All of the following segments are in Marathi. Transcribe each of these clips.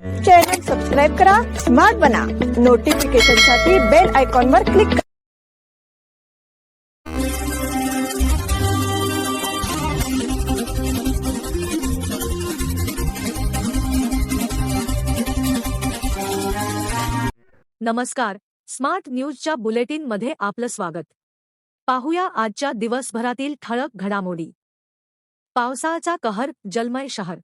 चॅनल सबस्क्राइब करा, स्मार्ट बना, नोटिफिकेशनसाठी बेल आयकॉनवर क्लिक करा. नमस्कार, स्मार्ट न्यूजच्या बुलेटिन मध्ये आपलं स्वागत. पाहूया आजच्या दिवसभरातील ठळक घडामोडी. पावसाचा कहर, जलमय शहर.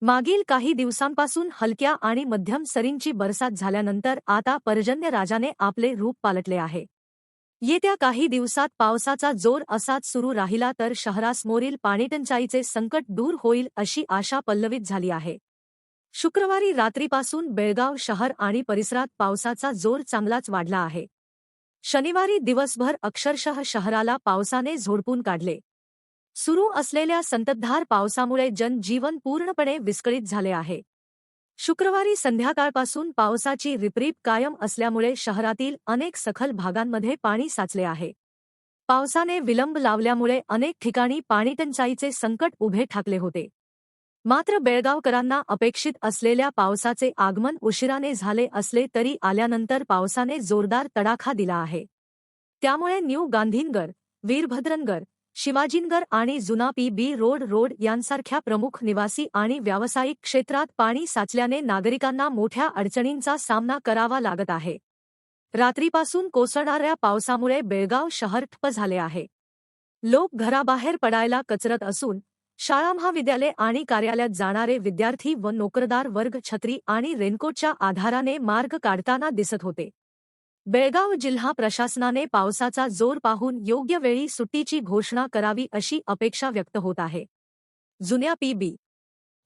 मागील काही दिवसांपासून हलक्या आणि मध्यम सरींची बरसात झाल्यानंतर आता पर्जन्यराजाने आपले रूप पालटले आहे. येत्या काही दिवसात पावसाचा जोर असाच सुरू राहिला तर शहरासमोरील पाणीटंचाईचे संकट दूर होईल अशी आशा पल्लवित झाली आहे. शुक्रवारी रात्रीपासून बेळगाव शहर आणि परिसरात पावसाचा जोर चांगलाच वाढला आहे. शनिवारी दिवसभर अक्षरशः शहराला पावसाने झोडपून काढले. सुरू असलेल्या संततधार पावसामुळे जनजीवन पूर्णपणे विस्कळीत झाले आहे. शुक्रवारी संध्याकाळपासून पावसाची रिपरिप कायम असल्यामुळे शहरातील अनेक सखल भागांमध्ये पाणी साचले आहे. पावसाने विलंब लावल्यामुळे अनेक ठिकाणी पाणीटंचाईचे संकट उभे ठाकले होते. मात्र बेळगावकरांना अपेक्षित असलेल्या पावसाचे आगमन उशिराने झाले असले तरी आल्यानंतर पावसाने जोरदार तडाखा दिला आहे. त्यामुळे न्यू गांधीनगर, वीरभद्रनगर, शिवाजीनगर आणि जुना पी.बी. रोड यांसारख्या प्रमुख निवासी आणि व्यावसायिक क्षेत्रात पाणी साचल्याने नागरिकांना मोठ्या अडचणींचा सामना करावा लागत आहे. रात्रीपासून कोसळणाऱ्या पावसामुळे बेळगाव शहर ठप्प झाले आहे. लोक घराबाहेर पडायला कचरत असून शाळा, महाविद्यालय आणि कार्यालयात जाणारे विद्यार्थी व नोकरदार वर्ग छत्री आणि रेनकोटच्या आधाराने मार्ग काढताना दिसत होते. बेळगाव जिल्हा प्रशासनाने पावसाचा जोर पाहून योग्य वेळी सुट्टीची घोषणा करावी अशी अपेक्षा व्यक्त होत आहे. जुन्या पी.बी.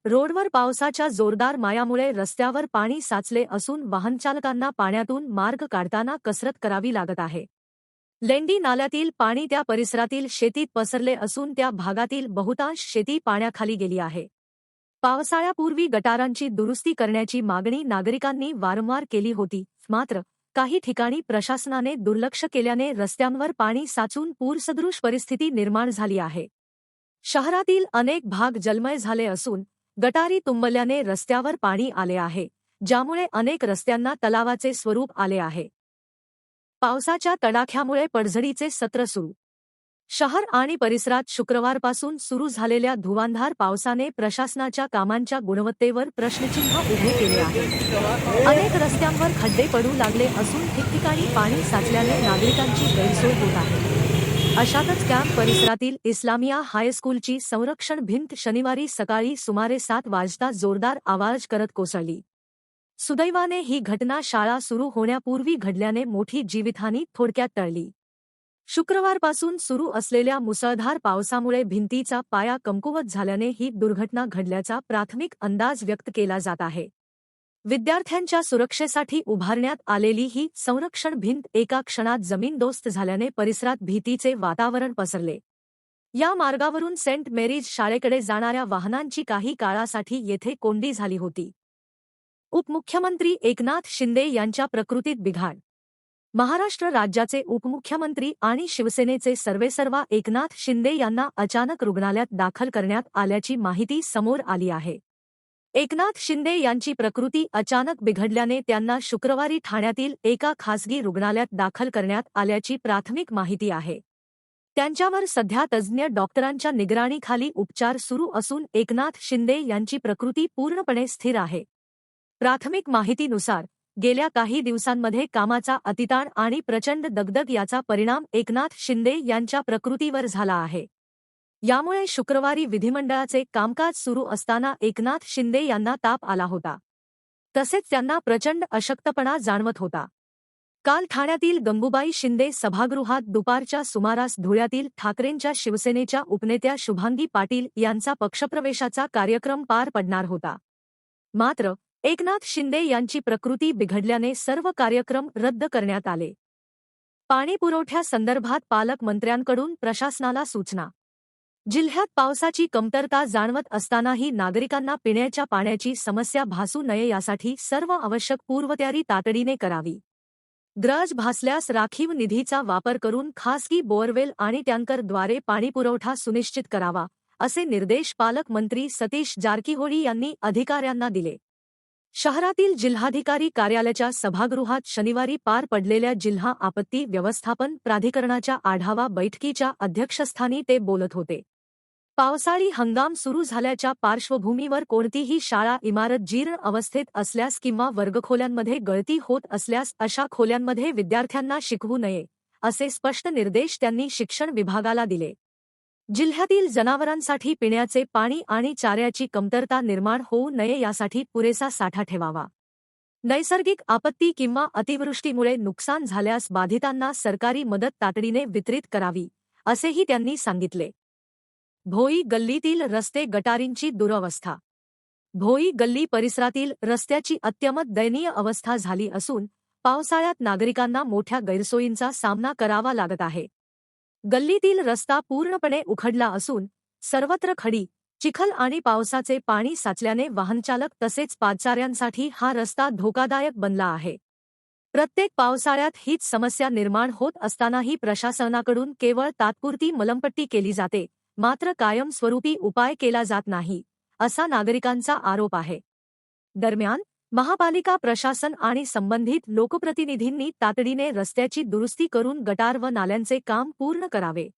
रोडवर पावसाच्या जोरदार मायामुळे रस्त्यावर पाणी साचले असून वाहनचालकांना पाण्यातून मार्ग काढताना कसरत करावी लागत आहे. लेंडी नाल्यातील पाणी त्या परिसरातील शेतीत पसरले असून त्या भागातील बहुतांश शेती पाण्याखाली गेली आहे. पावसाळ्यापूर्वी गटारांची दुरुस्ती करण्याची मागणी नागरिकांनी वारंवार केली होती, मात्र काही ठिकाणी प्रशासनाने दुर्लक्ष केल्याने रस्त्यांवर पाणी साचून पूरसदृश परिस्थिती निर्माण झाली आहे. शहरातील अनेक भाग जलमय झाले असून गटारी तुंबल्याने रस्त्यावर पाणी आले आहे, ज्यामुळे अनेक रस्त्यांना तलावाचे स्वरूप आले आहे. पावसाच्या तडाख्यामुळे पडझडीचे सत्र सुरू. शहर आणि परिसरात शुक्रवारपासून सुरू झालेल्या धुवांधार पावसाने प्रशासनाच्या कामांच्या गुणवत्तेवर प्रश्नचिन्ह उभे केले आहे. अनेक रस्त्यांवर खड्डे पडू लागले असून ठिकठिकाणी पाणी साचल्याने नागरिकांची गैरसोय होत आहे. अशातच कॅम्प परिसरातील इस्लामिया हायस्कूलची संरक्षण भिंत शनिवारी सकाळी सुमारे 7 वाजता जोरदार आवाज करत कोसळली. सुदैवाने ही घटना शाळा सुरू होण्यापूर्वी घडल्याने मोठी जीवितहानी थोडक्यात टळली. शुक्रवारपासून सुरू असलेल्या मुसळधार पावसामुळे भिंतीचा पाया कमकुवत झाल्याने ही दुर्घटना घडल्याचा प्राथमिक अंदाज व्यक्त केला जात आहे. विद्यार्थ्यांच्या सुरक्षेसाठी उभारण्यात आलेली ही संरक्षण भिंत एका क्षणात जमीनदोस्त झाल्याने परिसरात भीतीचे वातावरण पसरले. या मार्गावरून सेंट मेरीज शाळेकडे जाणाऱ्या वाहनांची काही काळासाठी येथे कोंडी झाली होती. उपमुख्यमंत्री एकनाथ शिंदे यांच्या प्रकृतीत बिघाड. महाराष्ट्र राज्याचे उपमुख्यमंत्री आणि शिवसेनेचे सर्वेसर्वा एकनाथ शिंदे यांना अचानक रुग्णालयात दाखल करण्यात आल्याची माहिती समोर आली आहे. एकनाथ शिंदे यांची प्रकृती अचानक बिघडल्याने त्यांना शुक्रवारी ठाण्यातील एका खासगी रुग्णालयात दाखल करण्यात आल्याची प्राथमिक माहिती आहे. त्यांच्यावर सध्या तज्ज्ञ डॉक्टरांच्या निगराणीखाली उपचार सुरू असून एकनाथ शिंदे यांची प्रकृती पूर्णपणे स्थिर आहे. प्राथमिक माहितीनुसार गेल्या काही दिवसांमध्ये कामाचा अतिताण आणि प्रचंड दगदग याचा परिणाम एकनाथ शिंदे यांच्या प्रकृतीवर झाला आहे. यामुळे शुक्रवारी विधिमंडळाचे कामकाज सुरू असताना एकनाथ शिंदे यांना ताप आला होता. तसेच त्यांना प्रचंड अशक्तपणा जाणवत होता. काल ठाण्यातील गंगूबाई शिंदे सभागृहात दुपारच्या सुमारास धुळ्यातील ठाकरेंच्या शिवसेनेच्या उपनेत्या शुभांगी पाटील यांचा पक्षप्रवेशाचा कार्यक्रम पार पडणार होता. मात्र एकनाथ शिंदे यांची प्रकृती बिघडल्याने सर्व कार्यक्रम रद्द करण्यात आले. पाणी पुरवठ्यासंदर्भात पालकमंत्र्यांकडून प्रशासनाला सूचना. जिल्ह्यात पावसाची कमतरता जाणवत असतानाही नागरिकांना पिण्याच्या पाण्याची समस्या भासू नये यासाठी सर्व आवश्यक पूर्वतयारी तातडीने करावी. गरज भासल्यास राखीव निधीचा वापर करून खासगी बोअरवेल आणि टँकरद्वारे पाणीपुरवठा सुनिश्चित करावा, असे निर्देश पालकमंत्री सतीश जारकीहोळी यांनी अधिकाऱ्यांना दिले. शहरातील जिल्हाधिकारी कार्यालयाच्या सभागृहात शनिवारी पार पडलेल्या जिल्हा आपत्ती व्यवस्थापन प्राधिकरणाच्या आढावा बैठकीच्या अध्यक्षस्थानी ते बोलत होते. पावसाळी हंगाम सुरू झाल्याच्या पार्श्वभूमीवर कोणतीही शाळा इमारत जीर्ण अवस्थेत असल्यास किंवा वर्गखोल्यांमध्ये गळती होत असल्यास अशा खोल्यांमध्ये विद्यार्थ्यांना शिकवू नये, असे स्पष्ट निर्देश त्यांनी शिक्षण विभागाला दिले. जिल्ह्यातील जनावरांसाठी पिण्याचे पाणी आणि चाऱ्याची कमतरता निर्माण होऊ नये यासाठी पुरेसा साठा ठेवावा. नैसर्गिक आपत्ती किंवा अतिवृष्टीमुळे नुकसान झाल्यास बाधितांना सरकारी मदत तातडीने वितरित करावी, असेही त्यांनी सांगितले. भोई गल्लीतील रस्ते गटारींची दुरवस्था. भोई गल्ली परिसरातील रस्त्याची अत्यंत दयनीय अवस्था झाली असून पावसाळ्यात नागरिकांना मोठ्या गैरसोयींचा सामना करावा लागत आहे. गल्लीतील रस्ता पूर्णपणे उखडला असून सर्वत्र खडी, चिखल आणि पावसाचे पाणी साचल्याने वाहनचालक तसेच पादचाऱ्यांसाठी हा रस्ता धोकादायक बनला आहे. प्रत्येक पावसाळ्यात हीच समस्या निर्माण होत असतानाही प्रशासनाकडून केवळ तात्पुरती मलमपट्टी केली जाते, मात्र कायमस्वरूपी उपाय केला जात नाही, असा नागरिकांचा आरोप आहे. दरम्यान महापालिका प्रशासन आणि संबंधित लोकप्रतिनिधींनी तातडीने रस्त्याची दुरुस्ती करून गटार व नाल्यांचे काम पूर्ण करावे.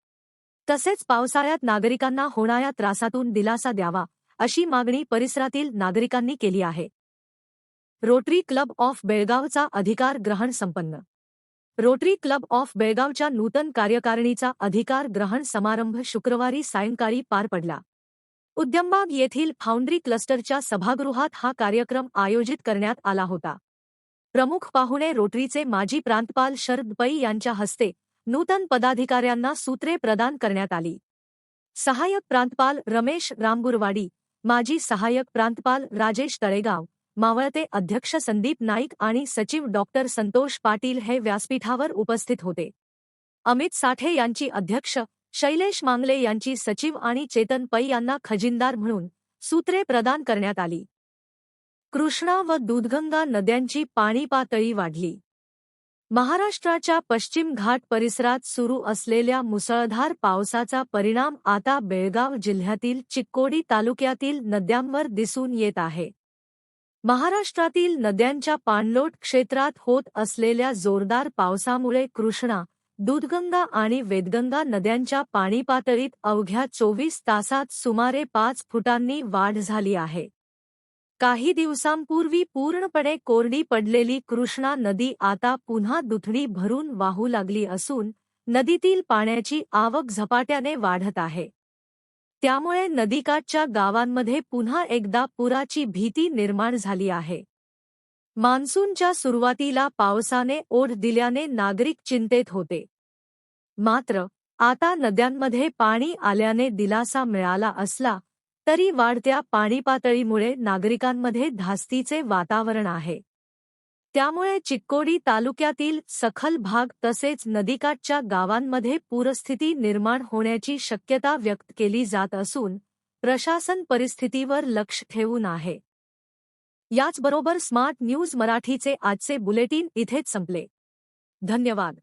तसेच पावसाळ्यात नागरिकांना होणाऱ्या त्रासातून दिलासा द्यावा, अशी मागणी परिसरातील नागरिकांनी केली आहे. रोटरी क्लब ऑफ बेळगावचा अधिकार ग्रहण संपन्न. रोटरी क्लब ऑफ बेळगावच्या नूतन कार्यकारिणीचा अधिकार ग्रहण समारंभ शुक्रवारी सायंकाळी पार पडला. उद्यमबाग येथील फाउंड्री क्लस्टरच्या सभागृहात हा कार्यक्रम आयोजित करण्यात आला होता. प्रमुख पाहुणे रोटरीचे माजी प्रांतपाल शरद पै यांच्या हस्ते नूतन पदाधिकाऱ्यांना सूत्रे प्रदान करण्यात आली. सहाय्यक प्रांतपाल रमेश रामगुरवाडी, माजी सहाय्यक प्रांतपाल राजेश तळेगाव, मावळते अध्यक्ष संदीप नाईक आणि सचिव डॉक्टर संतोष पाटील हे व्यासपीठावर उपस्थित होते. अमित साठे यांची अध्यक्ष, शैलेश मांगले यांची सचिव आणि चेतन पै यांना खजिनदार म्हणून सूत्रे प्रदान करण्यात आली. कृष्णा व दूधगंगा नद्यांची पाणी पातळी वाढली. महाराष्ट्राच्या पश्चिम घाट परिसरात सुरू असलेल्या मुसळधार पावसाचा परिणाम आता बेळगाव जिल्ह्यातील चिक्कोडी तालुक्यातील नद्यांवर दिसून येत आहे. महाराष्ट्रातील नद्यांच्या पाणलोट क्षेत्रात होत असलेल्या जोरदार पावसामुळे कृष्णा, दूधगंगा आणि वेदगंगा नद्यांच्या पाणीपातळीत अवघ्या 24 तासात सुमारे 5 फुटांनी वाढ झाली आहे. काही दिवसांपूर्वी पूर्णपणे कोरडी पडलेली कृष्णा नदी आता पुन्हा दुथडी भरून वाहू लागली असून नदीतील पाण्याची आवक झपाट्याने वाढत आहे. त्यामुळे नदीकाठच्या गावांमध्ये पुन्हा एकदा पुराची भीती निर्माण झाली आहे. मान्सूनच्या सुरुवातीला पावसाने ओढ दिल्याने नागरिक चिंतेत होते. मात्र आता नद्यांमध्ये पाणी आल्याने दिलासा मिळाला असला तरी वाढत्या पाणीपातळीमुळे नागरिकांमध्ये धास्तीचे वातावरण आहे. त्यामुळे चिक्कोडी तालुक्यातील सखल भाग तसेच नदीकाठच्या गावांमध्ये पूरस्थिती निर्माण होण्याची शक्यता व्यक्त केली जात असून प्रशासन परिस्थितीवर लक्ष ठेवून आहे. याचबरोबर स्मार्ट न्यूज मराठीचे आजचे बुलेटिन इथेच संपले. धन्यवाद.